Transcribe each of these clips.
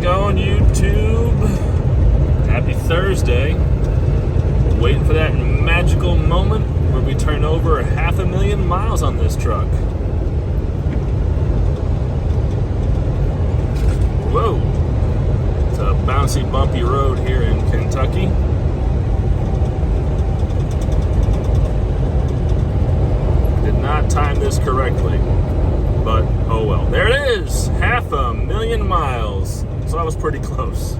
going, YouTube? Happy Thursday. Waiting for that magical moment where we turn over 500,000 miles on this truck. Whoa. It's a bouncy, bumpy road here in Kentucky. Did not time this correctly, but oh well. There it is, 500,000 miles. So I was pretty close.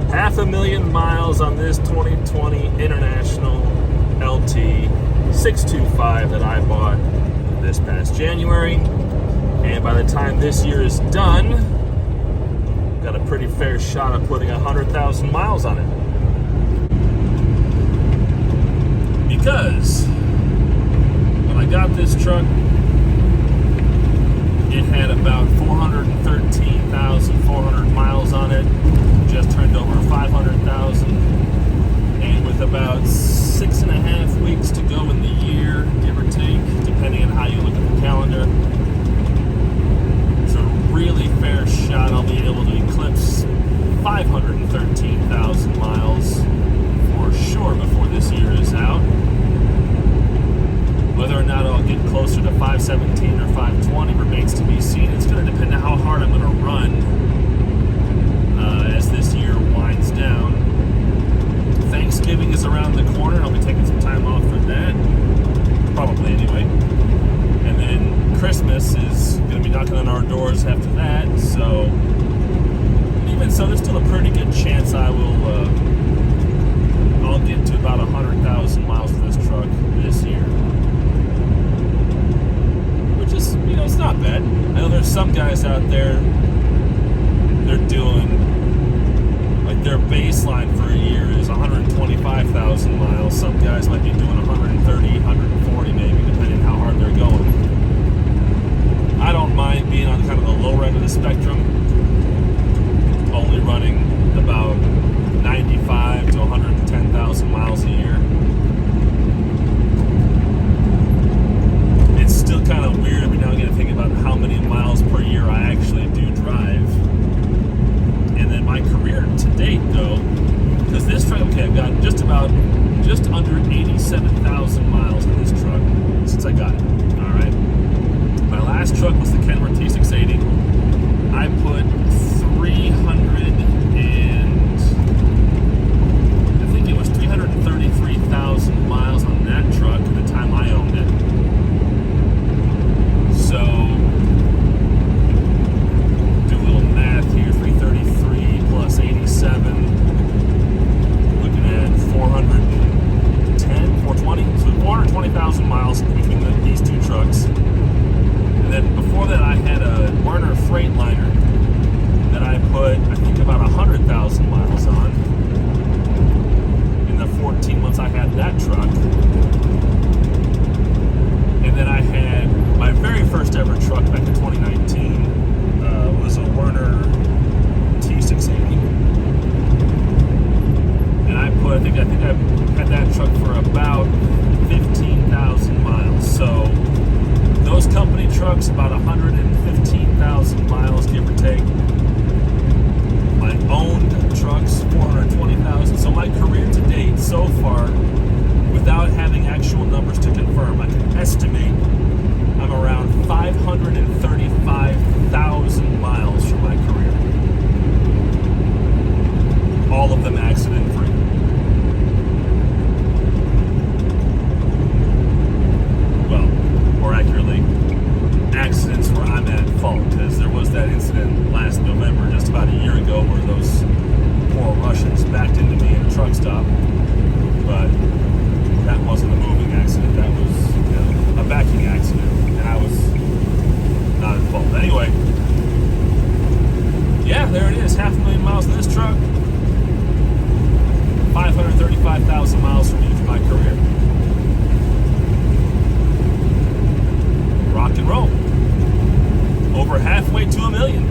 500,000 miles on this 2020 International LT 625 that I bought this past January. And by the time this year is done, got a pretty fair shot of putting 100,000 miles on it. Because when I got this truck, it had about 413,400 miles on it. Just turned over 500,000. And with about 6.5 weeks to go in the year, give or take, depending on how you look at the calendar, it's a really fair shot I'll be able to eclipse 513,000 miles for sure before this year is out. Whether or not I'll get closer to 517 or 520 remains to be seen. It's going to depend on how hard I'm going to run as this year winds down. Thanksgiving is around the corner. I'll be taking some time off for that. Probably anyway. And then Christmas is going to be knocking on our doors after that. So even so, there's still a pretty good chance I'll get to about 100,000 miles for this truck this year. It's not bad. I know there's some guys out there, they're doing, like their baseline for a year is 125,000 miles. Some guys might be doing 130, 140 maybe, depending on how hard they're going. I don't mind being on kind of the lower end of the spectrum, only running about 95 to 110,000 miles a year. Still kind of weird every now and again to think about how many miles per year I actually do drive. And then my career to date, though, because this truck, okay, I've got just under 87,000 miles on this truck since I got it. All right. My last truck was the Kenworth T680. I put 333,000 miles on that truck at the time I owned it. So, do a little math here, 333 plus 87, looking at 420, so 420,000 miles between these two trucks. And then before that I had a Werner Freightliner that I put, I think, about 100,000 miles on in the 14 months I had that truck. And then I had my very first ever truck back in 2019 was a Werner T680, and I think I had that truck for about 15,000 miles. So those company trucks, about 115,000 miles, give or take. My owned trucks, 420,000. So my career to date so far, without having actual numbers to confirm, I can estimate I'm around 535,000 miles from my career. All of them accident-free. Well, more accurately, accidents where I'm at fault, because there was that incident last November, just about a year ago, where those poor Russians backed into me in a truck stop. But that wasn't a moving accident, that was a backing accident, and I was not at fault. Anyway, yeah, there it is, 500,000 miles in this truck, 535,000 miles from me for my career. Rock and roll. Over halfway to 1 million.